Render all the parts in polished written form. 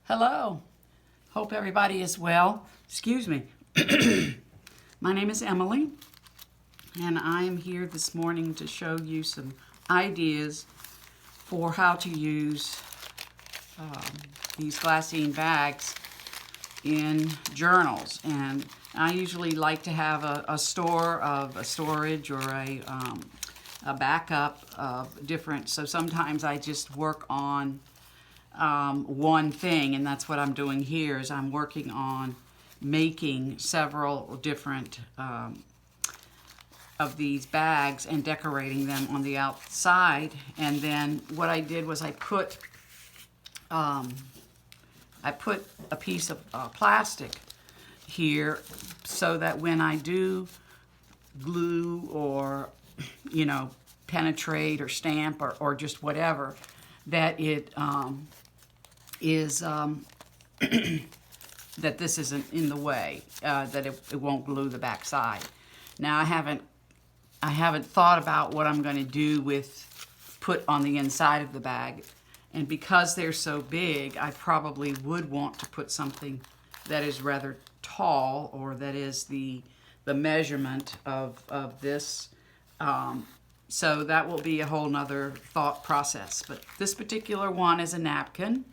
Hello. Hope everybody is well. Excuse me. My name is Emily, and I am here this morning to show you some ideas for how to use these glassine bags in journals. And I usually like to have a storage or a backup of different. So sometimes I just work on one thing, and that's what I'm doing here. Is I'm working on making several different of these bags and decorating them on the outside. And then what I did was I put a piece of plastic here so that when I do glue or penetrate or stamp or just whatever, that it is that this isn't in the way, that it won't glue the back side. Now I haven't thought about what I'm going to do with put on the inside of the bag, and because they're so big, I probably would want to put something that is rather tall, or that is the measurement of this. So that will be a whole nother thought process. But this particular one is a napkin.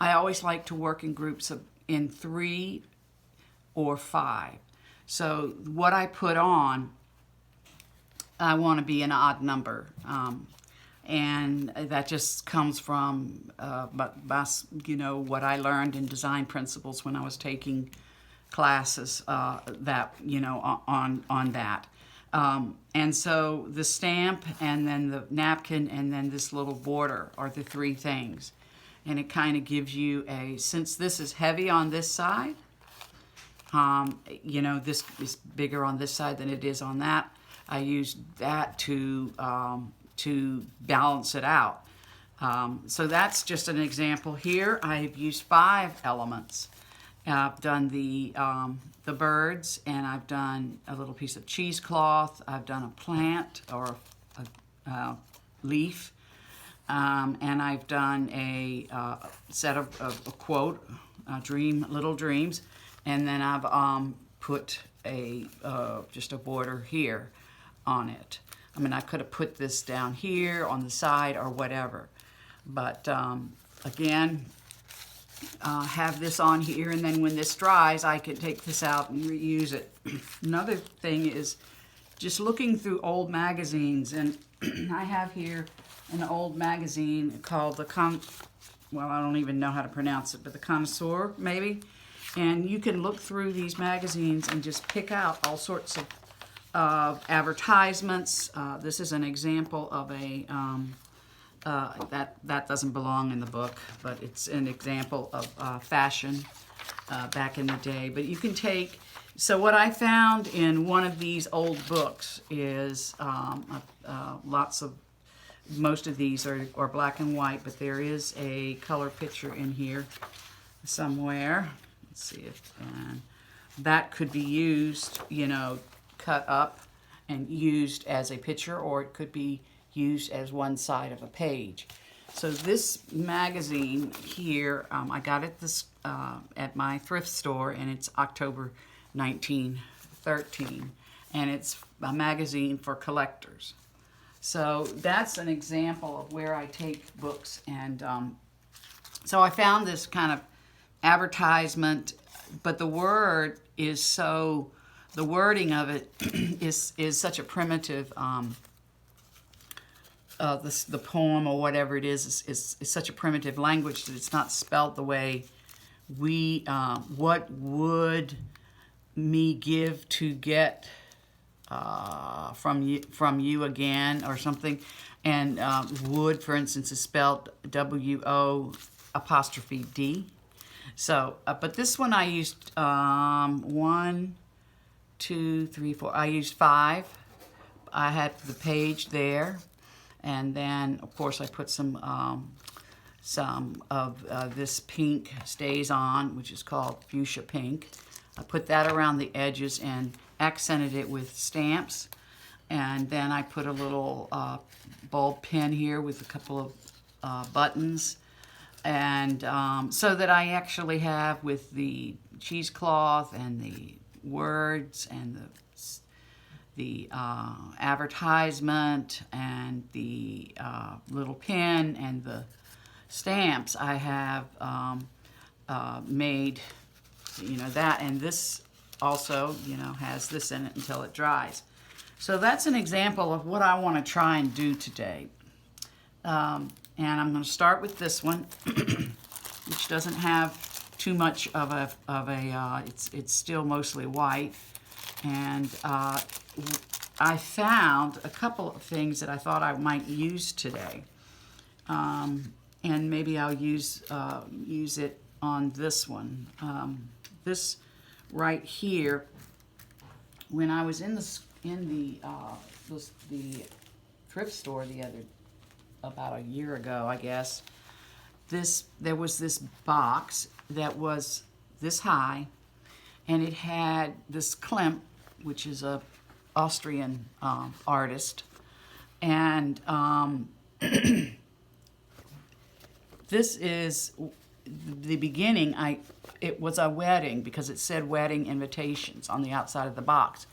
I always like to work in groups in 3 or 5. So what I put on, I want to be an odd number. And that just comes from what I learned in design principles when I was taking classes on that. And so the stamp, and then the napkin, and then this little border are the 3 things. And it kind of gives you since this is heavy on this side, this is bigger on this side than it is on that. I used that to balance it out. So that's just an example here. I've used 5 elements. I've done the birds, and I've done a little piece of cheesecloth. I've done a plant or a leaf, and I've done a set of a quote, little dreams, and then I've put just a border here on it. I mean, I could have put this down here on the side or whatever, but again, have this on here, and then when this dries, I can take this out and reuse it. Another thing is just looking through old magazines, and I have here an old magazine called I don't even know how to pronounce it, but the Connoisseur, maybe. And you can look through these magazines and just pick out all sorts of advertisements. This is an example of a that doesn't belong in the book, but it's an example of fashion back in the day. But you can take, so what I found in one of these old books is most of these are black and white, but there is a color picture in here somewhere. Let's see if, and that could be used, cut up and used as a picture, or it could be used as one side of a page. So this magazine here, I got it at my thrift store, and it's October 1913, and it's a magazine for collectors. So that's an example of where I take books, and so I found this kind of advertisement, but the wording of it is such a primitive. The poem or whatever it is such a primitive language that it's not spelled the way we. What would me give to get from you again, or something? And would, for instance, is spelled WO''D. So, but this one I used 1, 2, 3, 4. I used 5. I had the page there. And then, of course, I put some of this pink stazon, which is called fuchsia pink. I put that around the edges and accented it with stamps. And then I put a little bulb pin here with a couple of buttons. and so that I actually have with the cheesecloth and the words and the advertisement and the little pin and the stamps, I have made, that, and this also, has this in it until it dries. So that's an example of what I want to try and do today. And I'm going to start with this one, which doesn't have too much of a it's still mostly white. And I found a couple of things that I thought I might use today. And maybe I'll use it on this one. This right here, when I was in the thrift store about a year ago, I guess, there was this box that was this high, and it had this Klimt, which is a Austrian artist, and this is the beginning. It was a wedding because it said wedding invitations on the outside of the box,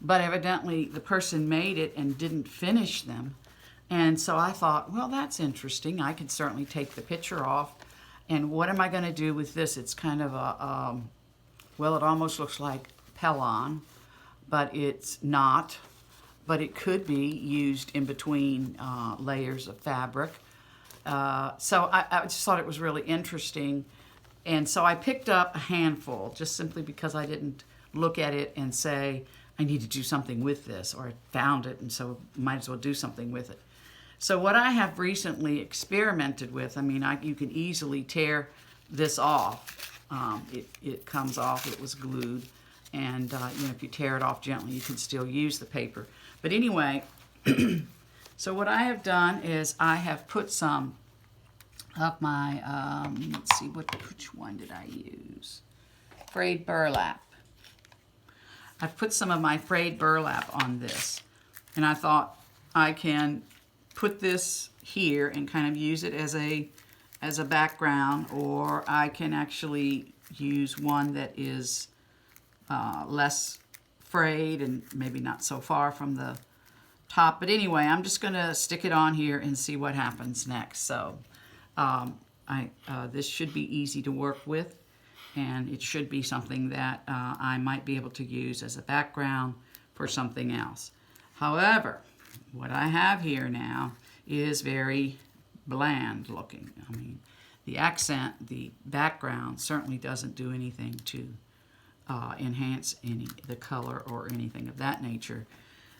but evidently the person made it and didn't finish them. And so I thought, well, that's interesting. I could certainly take the picture off. And what am I going to do with this? It's kind of a, well, it almost looks like Pellon, but it's not. But it could be used in between layers of fabric. So I just thought it was really interesting. And so I picked up a handful just simply because I didn't look at it and say, I need to do something with this, or I found it and so might as well do something with it. So what I have recently experimented with, you can easily tear this off. It comes off, it was glued, and if you tear it off gently, you can still use the paper. But anyway, so what I have done is I have put some of my, let's see, which one did I use? Frayed burlap. I've put some of my frayed burlap on this, and I thought I can put this here and kind of use it as a background, or I can actually use one that is less frayed and maybe not so far from the top. But anyway, I'm just going to stick it on here and see what happens next. So this should be easy to work with, and it should be something that I might be able to use as a background for something else. However, what I have here now is very bland looking. The accent, the background certainly doesn't do anything to enhance the color or anything of that nature.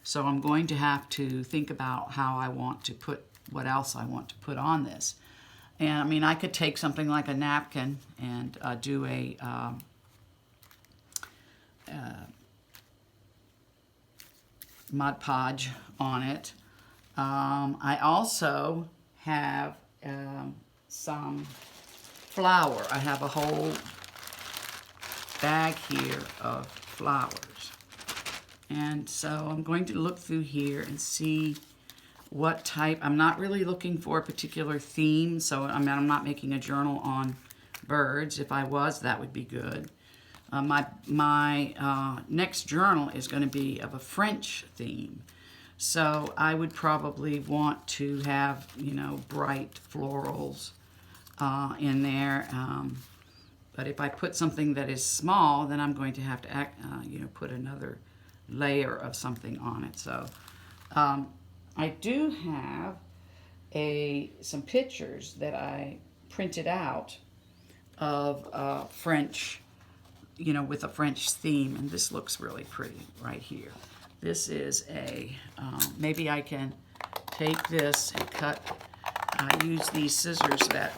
So I'm going to have to think about how I want to what else I want to put on this. And I could take something like a napkin and do a Mod Podge on it. I also have some flour. I have a whole bag here of flowers. And so I'm going to look through here and see what type. I'm not really looking for a particular theme, so I'm not making a journal on birds. If I was, that would be good. My next journal is going to be of a French theme. So I would probably want to have, bright florals in there. But if I put something that is small, then I'm going to have to, put another layer of something on it. So I do have some pictures that I printed out of French, with a French theme, and this looks really pretty right here. This is maybe I can take this and cut. I use these scissors that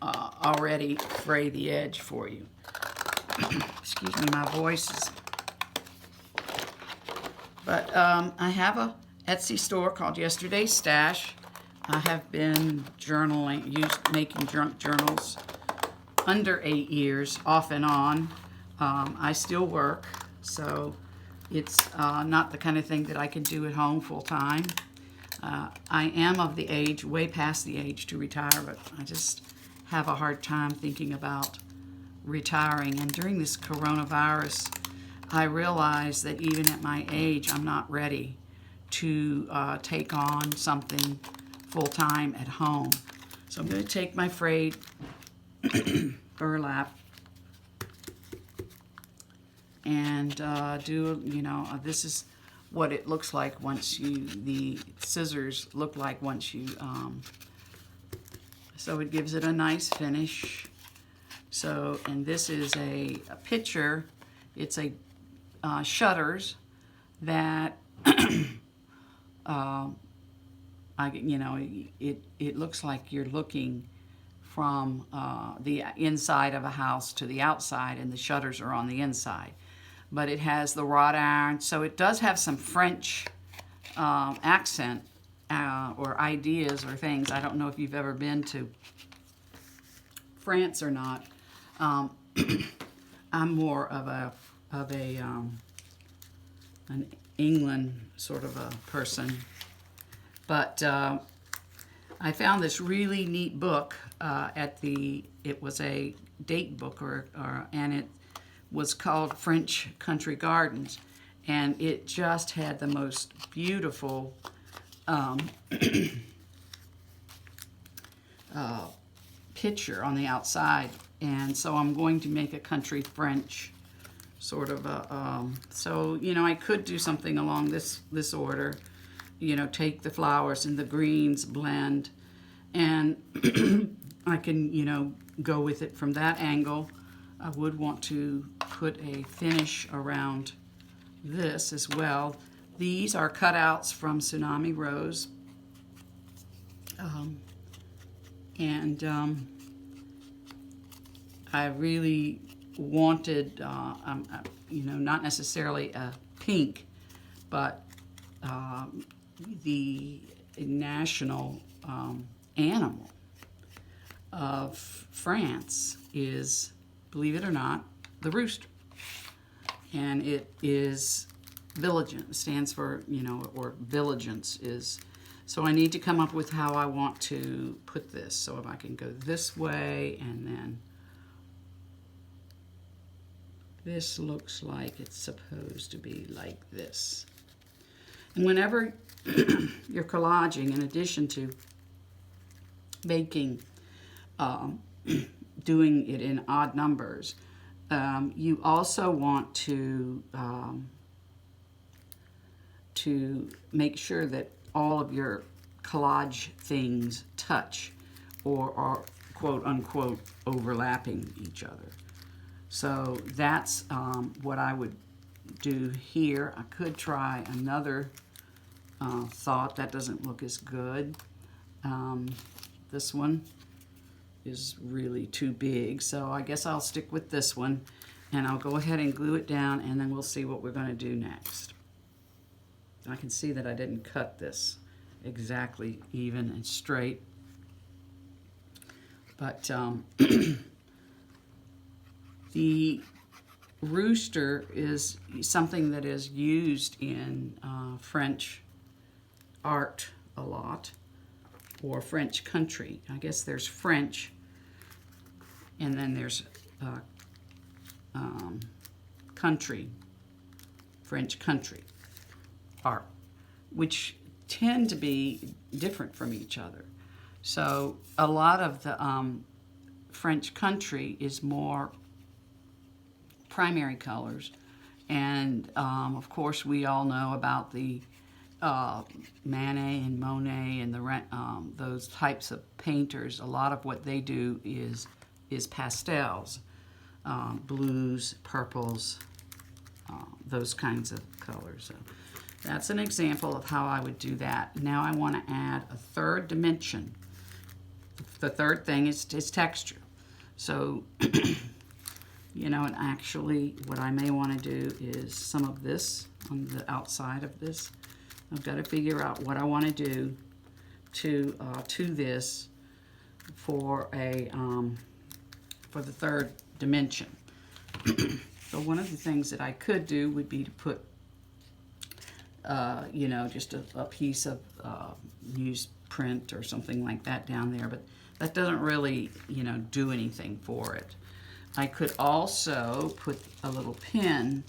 already fray the edge for you. Excuse me, my voice is. But I have a Etsy store called Yesterday's Stash. I have been making journals under 8 years, off and on. I still work, so it's not the kind of thing that I can do at home full time. I am of the age, way past the age to retire, but I just have a hard time thinking about retiring. And during this coronavirus, I realized that even at my age, I'm not ready to take on something full-time at home. So I'm going to take my frayed burlap and do, this is what it looks like once the scissors look like once you, so it gives it a nice finish. So, and this is a picture, it's a shutters that, it looks like you're looking from the inside of a house to the outside, and the shutters are on the inside. But it has the wrought iron, so it does have some French accent or ideas or things. I don't know if you've ever been to France or not. I'm more of an England sort of a person, but I found this really neat book it was a date book, and it was called French Country Gardens, and it just had the most beautiful picture on the outside. And so I'm going to make a country French sort of a, so, I could do something along this order, take the flowers and the greens blend, and I can, go with it from that angle. I would want to put a finish around this as well. These are cutouts from Tsunami Rose. I really wanted, not necessarily a pink, but the national animal of France is, believe it or not, the rooster. And it is vigilant, stands for, or vigilance is. So I need to come up with how I want to put this. So if I can go this way, and then this looks like it's supposed to be like this. And whenever you're collaging, in addition to making, doing it in odd numbers, you also want to make sure that all of your collage things touch or are quote unquote overlapping each other. So that's what I would do here. I could try another thought. That doesn't look as good. This one is really too big, so I guess I'll stick with this one, and I'll go ahead and glue it down, and then we'll see what we're going to do next. I can see that I didn't cut this exactly even and straight, but the rooster is something that is used in French art a lot, or French country. I guess there's French, and then there's country, French country art, which tend to be different from each other. So a lot of the French country is more primary colors, and of course we all know about the Manet and Monet and those types of painters. A lot of what they do is pastels, blues, purples, those kinds of colors. So that's an example of how I would do that. Now I want to add a third dimension. The third thing is texture. So, and actually what I may want to do is some of this on the outside of this. I've got to figure out what I want to do to this for for the third dimension. So one of the things that I could do would be to put you know, just a piece of newsprint or something like that down there, but that doesn't really, you know, do anything for it. I could also put a little pin,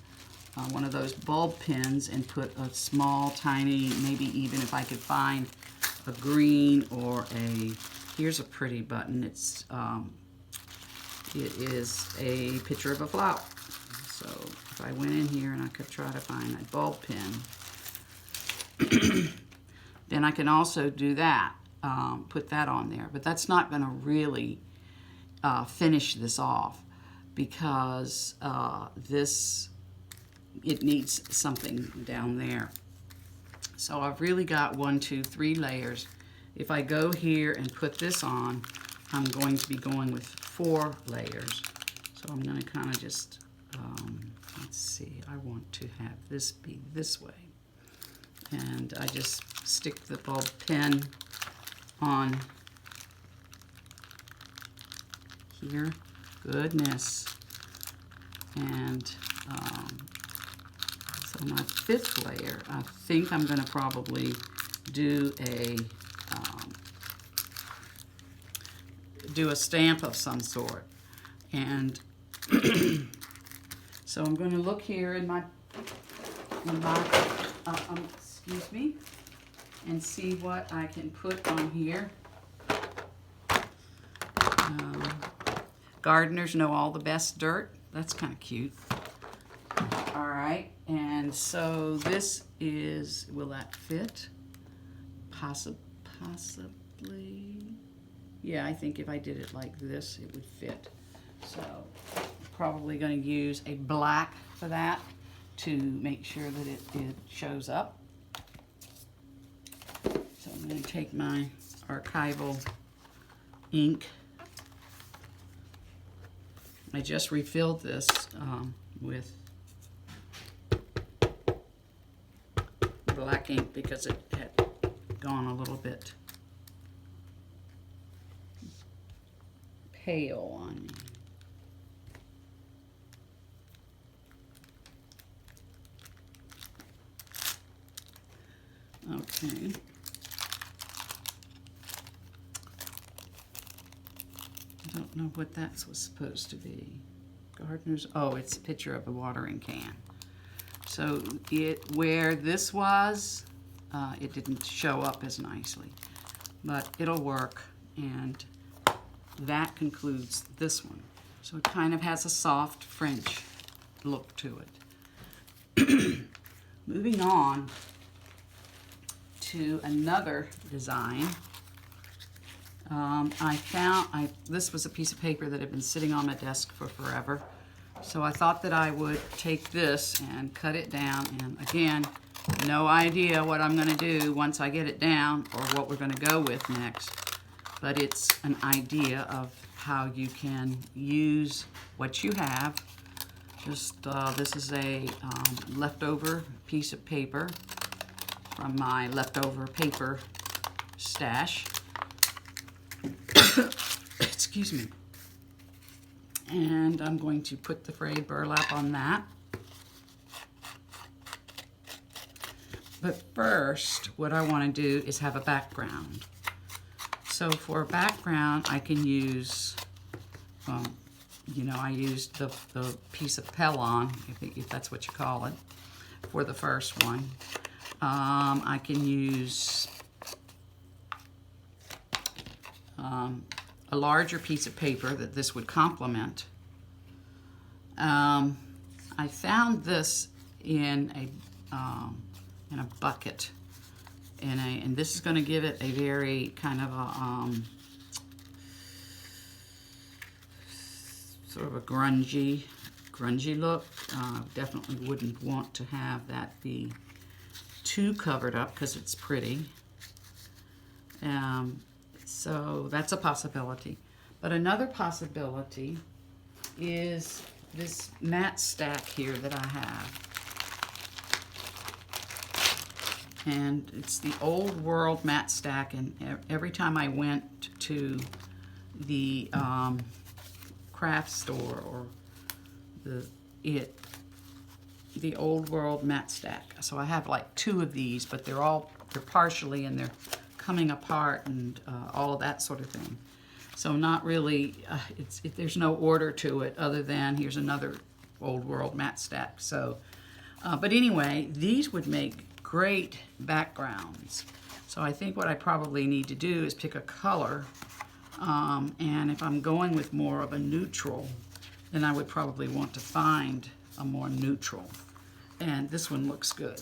one of those bulb pins, and put a small, tiny, maybe even if I could find a green or here's a pretty button. It is a picture of a flower. So if I went in here and I could try to find a bulb pin, then I can also do that, put that on there. But that's not going to really finish this off, because it needs something down there. So I've really got 1, 2, 3 layers. If I go here and put this on, I'm going to be going with 4 layers. So I'm going to kind of just, let's see, I want to have this be this way. And I just stick the bulb pin on here. Goodness. And so my 5th layer, I think I'm going to probably do a stamp of some sort. And so I'm going to look here in my excuse me, and see what I can put on here. Gardeners know all the best dirt. That's kind of cute. All right, and so this is, will that fit? Possibly. Yeah, I think if I did it like this, it would fit. So probably going to use a black for that to make sure that it shows up. So I'm going to take my archival ink. I just refilled this with black ink because it had gone a little bit pale on me. Okay. I don't know what that was supposed to be. Gardeners, oh, it's a picture of a watering can. So where this was, it didn't show up as nicely, but it'll work, and that concludes this one. So it kind of has a soft French look to it. Moving on to another design. This was a piece of paper that had been sitting on my desk for forever. So I thought that I would take this and cut it down, and again, no idea what I'm going to do once I get it down or what we're going to go with next. But it's an idea of how you can use what you have. Just this is a leftover piece of paper from my leftover paper stash. Excuse me. And I'm going to put the frayed burlap on that. But first, what I want to do is have a background. So for a background, I can use, you know, I used the piece of Pellon, if that's what you call it, for the first one. I can use a larger piece of paper that this would complement. I found this in a bucket, and this is going to give it a very kind of a sort of a grungy look. Definitely wouldn't want to have that be too covered up because it's pretty. So that's a possibility. But another possibility is this mat stack here that I have. And it's the Old World mat stack, and every time I went to the craft store or the Old World matte stack. So I have like 2 of these, but they're partially and they're coming apart and all of that sort of thing. So not really, there's no order to it other than here's another Old World matte stack. So, but anyway, these would make great backgrounds. So I think what I probably need to do is pick a color, and if I'm going with more of a neutral, then I would probably want to find a more neutral. And this one looks good.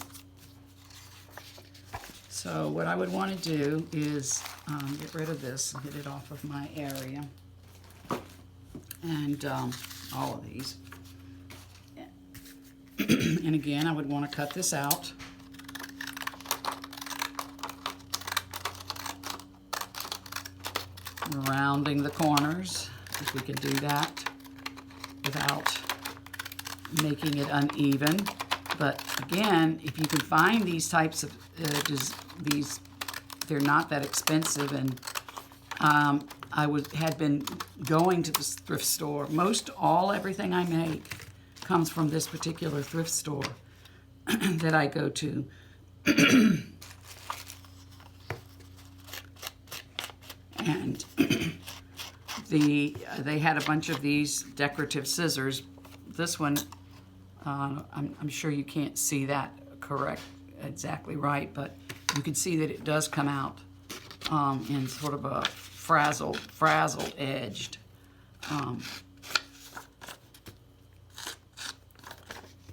So what I would want to do is get rid of this and get it off of my area. And all of these. And again, I would want to cut this out. Rounding the corners, if we can do that without making it uneven. But again, if you can find these types of they're not that expensive, and had been going to the thrift store. Everything I make comes from this particular thrift store that I go to. And they had a bunch of these decorative scissors. This one, I'm sure you can't see that exactly right, but you can see that it does come out in sort of a frazzled edged.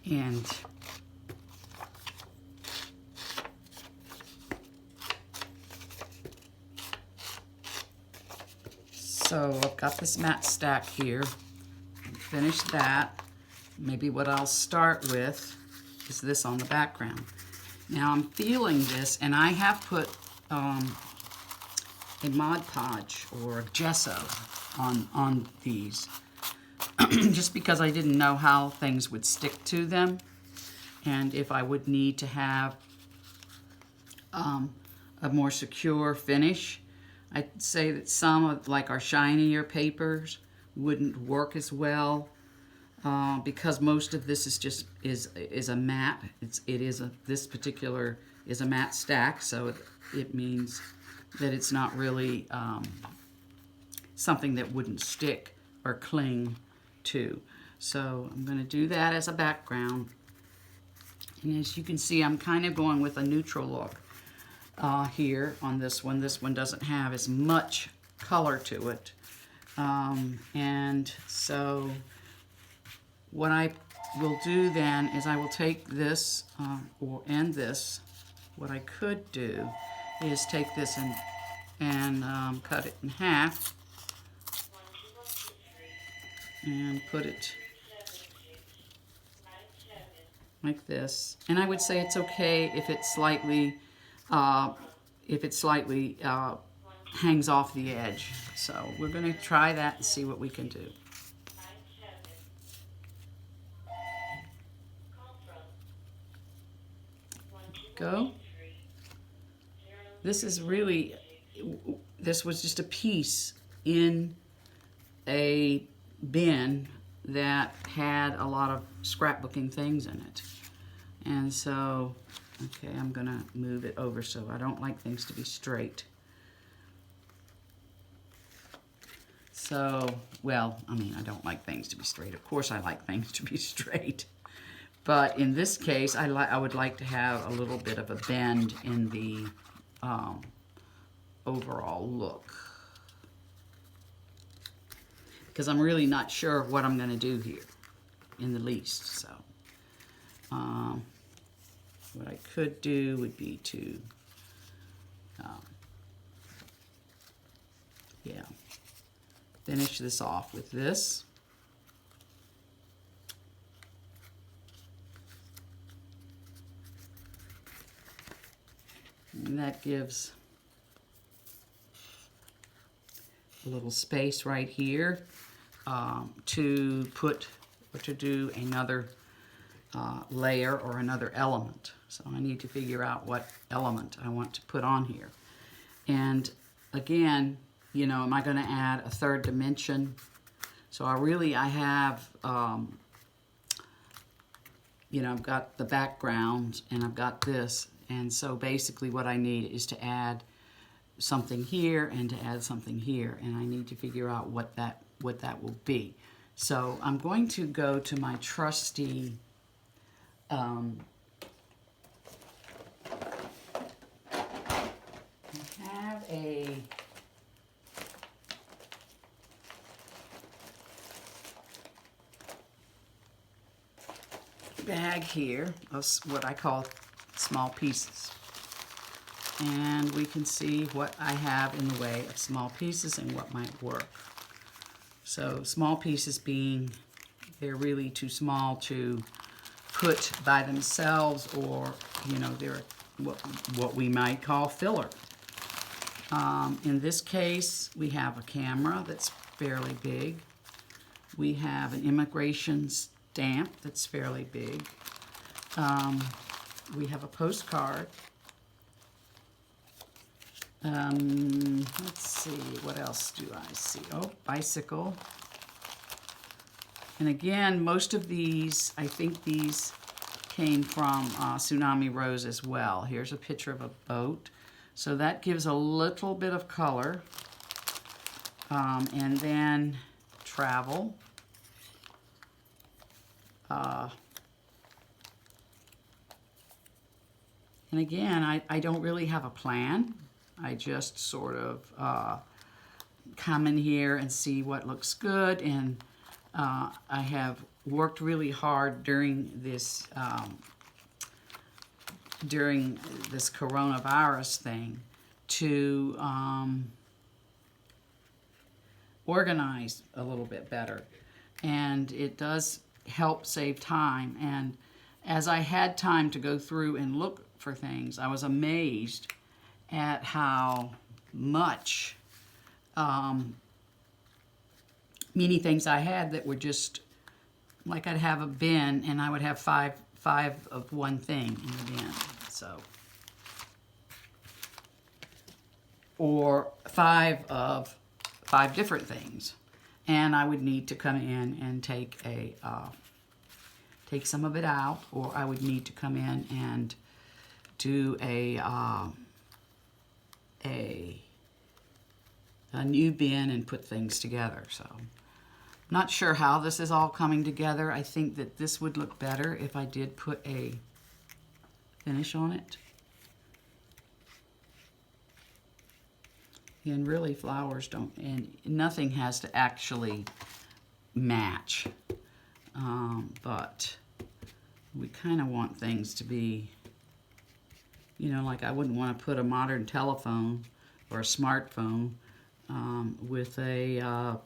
And so I've got this matte stack here. Finished that. Maybe what I'll start with is this on the background. Now I'm feeling this, and I have put a Mod Podge or gesso on these just because I didn't know how things would stick to them and if I would need to have a more secure finish. I'd say that some of our shinier papers wouldn't work as well because most of this is a matte. This particular is a matte stack, so it means that it's not really something that wouldn't stick or cling to. So I'm going to do that as a background. And as you can see, I'm kind of going with a neutral look here on this one. This one doesn't have as much color to it. And so what I will do then is I will take this and this. What I could do is take this and cut it in half and put it like this. And I would say it's okay if it slightly hangs off the edge. So we're going to try that and see what we can do. Go. This was just a piece in a bin that had a lot of scrapbooking things in it. And so, okay, I'm gonna move it over so I don't like things to be straight. So, well, I mean, I don't like things to be straight. Of course I like things to be straight. But in this case, I would like to have a little bit of a bend in the overall look. Because I'm really not sure what I'm going to do here in the least. So what I could do would be to, finish this off with this. And that gives a little space right here to do another layer or another element. So I need to figure out what element I want to put on here. And again, you know, am I going to add a third dimension? So I have you know, I've got the background and I've got this, and so basically what I need is to add something here and to add something here, and I need to figure out what that will be. So I'm going to go to my trusty I have a bag here of what I call small pieces, and we can see what I have in the way of small pieces and what might work. So small pieces being they're really too small to put by themselves, or you know, they're what we might call filler. In this case, we have a camera that's fairly big. We have an immigration stamp that's fairly big. We have a postcard. Let's see, what else do I see? Oh, bicycle. And again, most of these, I think these came from Tsunami Rose as well. Here's a picture of a boat. So that gives a little bit of color. And then travel. And again, I don't really have a plan. I just sort of come in here and see what looks good, and I have worked really hard during this coronavirus thing to organize a little bit better, and it does help save time. And as I had time to go through and look for things, I was amazed at how much many things I had that were just like I'd have a bin and I would have five of one thing in the bin. So, or 5 of 5 different things, and I would need to come in and take some of it out, or I would need to come in and do a new bin and put things together. So not sure how this is all coming together. I think that this would look better if I did put a finish on it. And really, flowers don't, and nothing has to actually match. But we kind of want things to be, you know, like I wouldn't want to put a modern telephone or a smartphone with an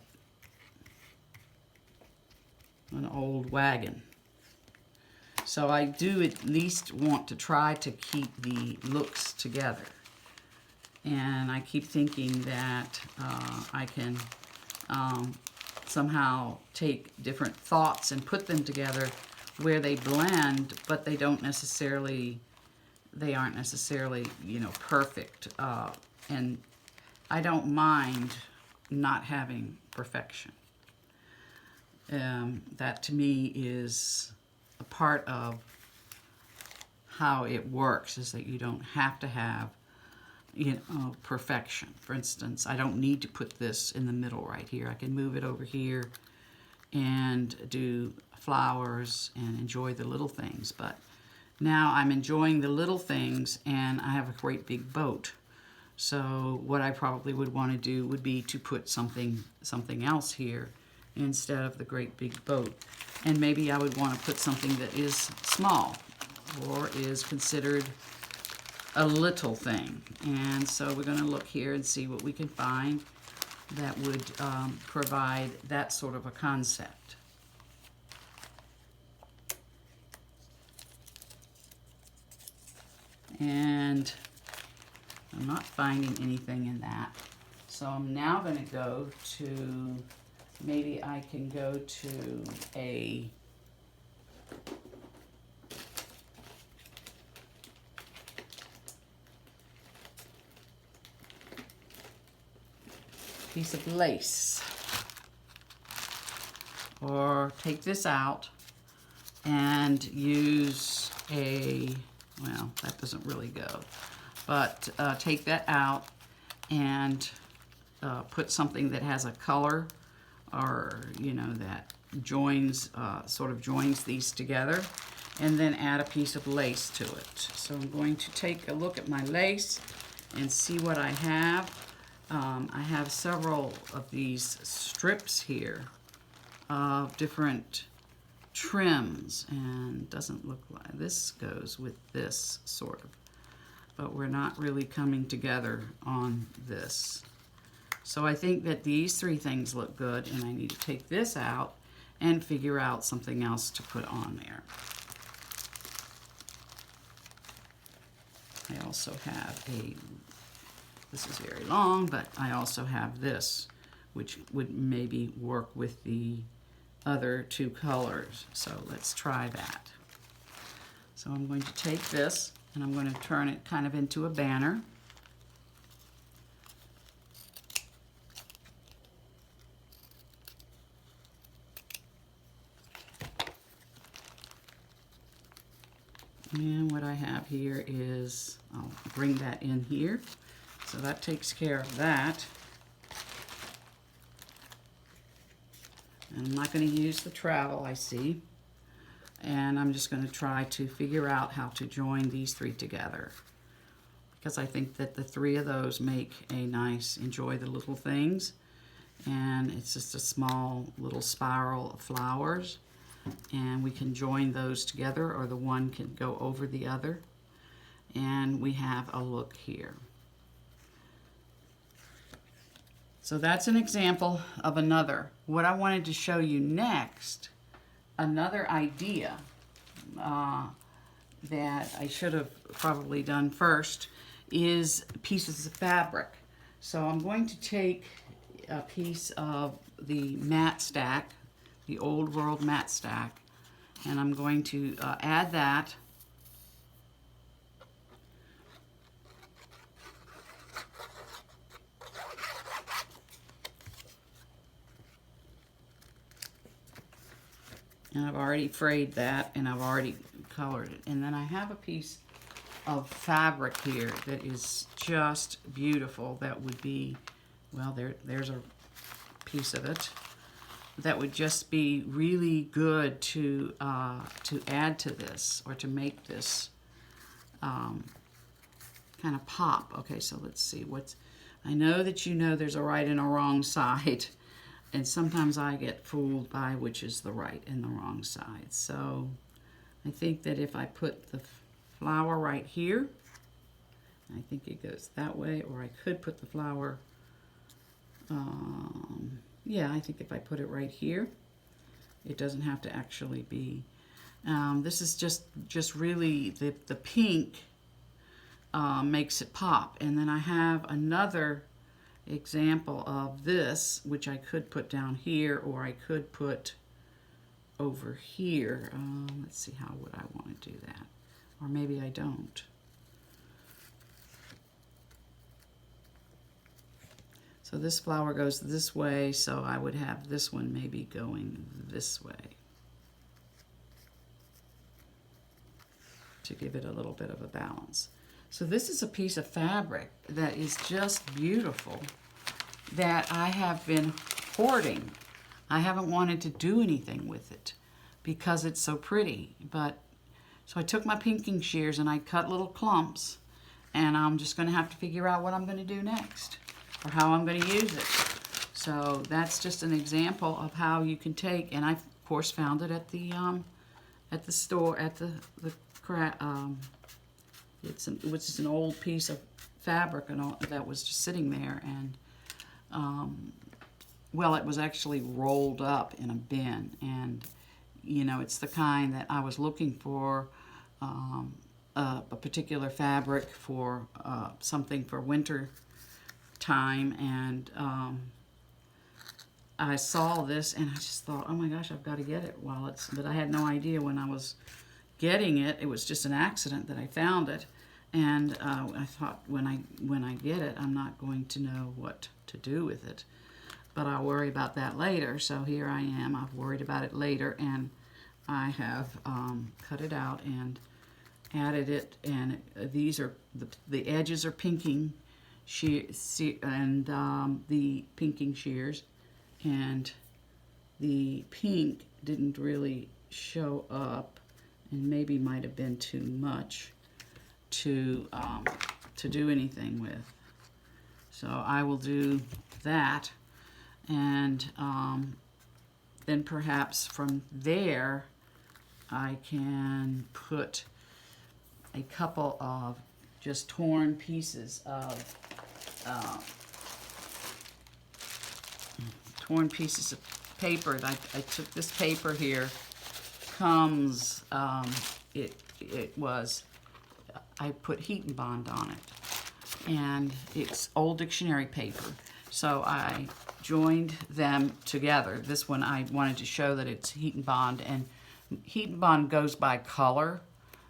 old wagon. So I do at least want to try to keep the looks together. And I keep thinking that I can somehow take different thoughts and put them together where they blend, but they aren't necessarily, you know, perfect. And I don't mind not having perfection. That to me is a part of how it works, is that you don't have to have, you know, perfection. For instance, I don't need to put this in the middle right here. I can move it over here and do flowers and enjoy the little things. But now I'm enjoying the little things, and I have a great big boat. So what I probably would want to do would be to put something else here instead of the great big boat. And maybe I would want to put something that is small or is considered a little thing. And so we're going to look here and see what we can find that would provide that sort of a concept. And I'm not finding anything in that. So I'm now going to go to, maybe I can go to a piece of lace, or take this out and use a, well, that doesn't really go, but take that out and put something that has a color, or, you know, that joins, sort of joins these together, and then add a piece of lace to it. So I'm going to take a look at my lace and see what I have. I have several of these strips here of different trims, and doesn't look like this goes with this sort of, but we're not really coming together on this. So I think that these three things look good, and I need to take this out and figure out something else to put on there. I also have a, this is very long, but I also have this, which would maybe work with the other two colors. So let's try that. So I'm going to take this and I'm going to turn it kind of into a banner. And what I have here is, I'll bring that in here. So that takes care of that. And I'm not going to use the travel, I see. And I'm just going to try to figure out how to join these three together, because I think that the three of those make a nice, enjoy the little things. And it's just a small little spiral of flowers. And we can join those together, or the one can go over the other. And we have a look here. So that's an example of another. What I wanted to show you next, another idea that I should have probably done first, is pieces of fabric. So I'm going to take a piece of the mat stack, the Old World mat stack, and I'm going to add that. And I've already frayed that, and I've already colored it. And then I have a piece of fabric here that is just beautiful. That would be, well, there's a piece of it. That would just be really good to add to this, or to make this kind of pop. Okay, so let's see what's. I know that you know there's a right and a wrong side, and sometimes I get fooled by which is the right and the wrong side. So I think that if I put the flower right here, I think it goes that way, or I could put the flower. Yeah, I think if I put it right here, it doesn't have to actually be. This is just really the pink makes it pop. And then I have another example of this, which I could put down here, or I could put over here. Let's see, how would I want to do that? Or maybe I don't. So this flower goes this way, so I would have this one maybe going this way to give it a little bit of a balance. So this is a piece of fabric that is just beautiful that I have been hoarding. I haven't wanted to do anything with it because it's so pretty. But so I took my pinking shears and I cut little clumps, and I'm just going to have to figure out what I'm going to do next, or how I'm going to use it. So that's just an example of how you can take, and I of course found it at the store, at the it was just an old piece of fabric and all that was just sitting there, and well, it was actually rolled up in a bin, and you know, it's the kind that I was looking for, a particular fabric for something for winter time, and I saw this and I just thought, oh my gosh, I've got to get it while it's, but I had no idea when I was getting it. It was just an accident that I found it, and I thought when I get it, I'm not going to know what to do with it, but I'll worry about that later. So here I am, I've worried about it later, and I have cut it out and added it, and these are the edges are pinking and the pinking shears, and the pink didn't really show up, and maybe might have been too much to do anything with. So I will do that, and then perhaps from there I can put a couple of just torn pieces of paper. I took this paper here. Comes I put heat and bond on it, and it's old dictionary paper. So I joined them together. This one I wanted to show that it's heat and bond, and heat and bond goes by color,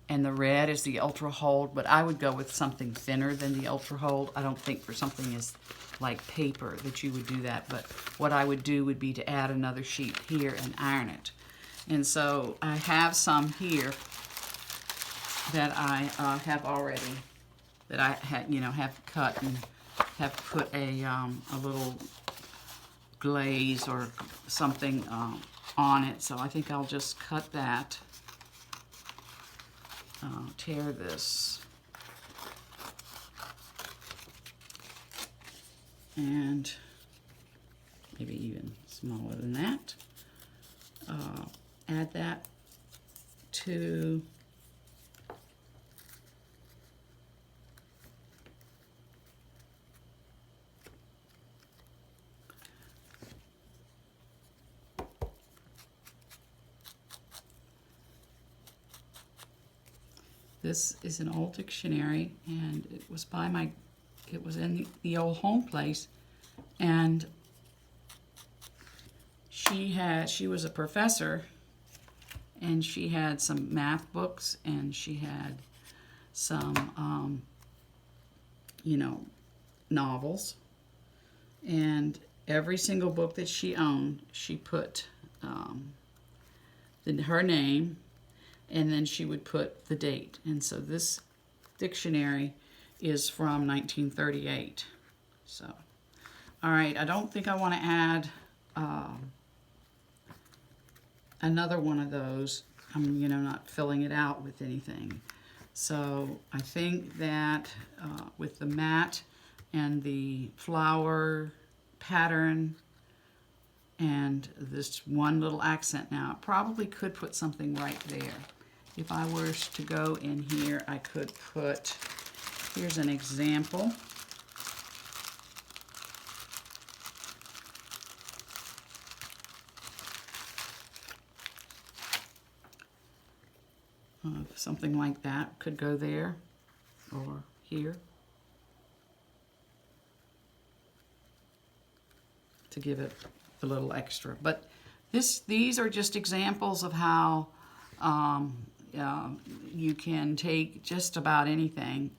and the red is the ultra hold, but I would go with something thinner than the ultra hold. I don't think for something as like paper that you would do that, but what I would do would be to add another sheet here and iron it. And so I have some here that I have already, that I had, have cut and have put a little glaze or something on it. So I think I'll just cut that. Tear this. And maybe even smaller than that. Add that to this is an old dictionary, and it was it was in the old home place, and she was a professor, and she had some math books, and she had some novels, and every single book that she owned, she put her name, and then she would put the date. And so this dictionary is from 1938. So, all right, I don't think I want to add another one of those. I'm, not filling it out with anything. So I think that with the mat and the flower pattern and this one little accent now, I probably could put something right there. If I were to go in here, I could put, here's an example. Something like that could go there or here to give it a little extra. But these are just examples of how you can take just about anything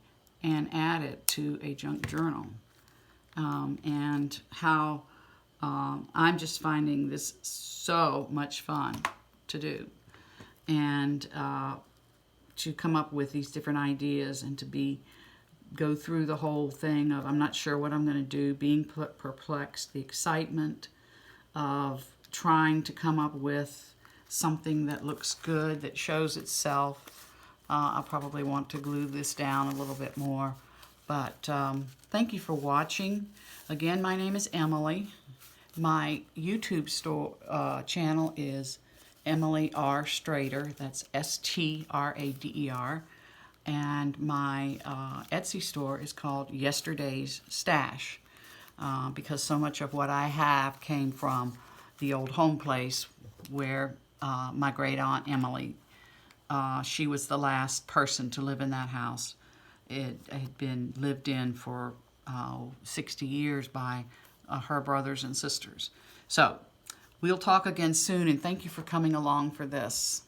and add it to a junk journal, and how I'm just finding this so much fun to do, and to come up with these different ideas, and to go through the whole thing of I'm not sure what I'm going to do, being perplexed, the excitement of trying to come up with something that looks good, that shows itself. I'll probably want to glue this down a little bit more. But thank you for watching. Again, my name is Emily. My YouTube channel is Emily R. Strader. That's STRADER. And my Etsy store is called Yesterday's Stash, because so much of what I have came from the old home place where my great aunt Emily, she was the last person to live in that house. It had been lived in for 60 years by her brothers and sisters. So we'll talk again soon, and thank you for coming along for this.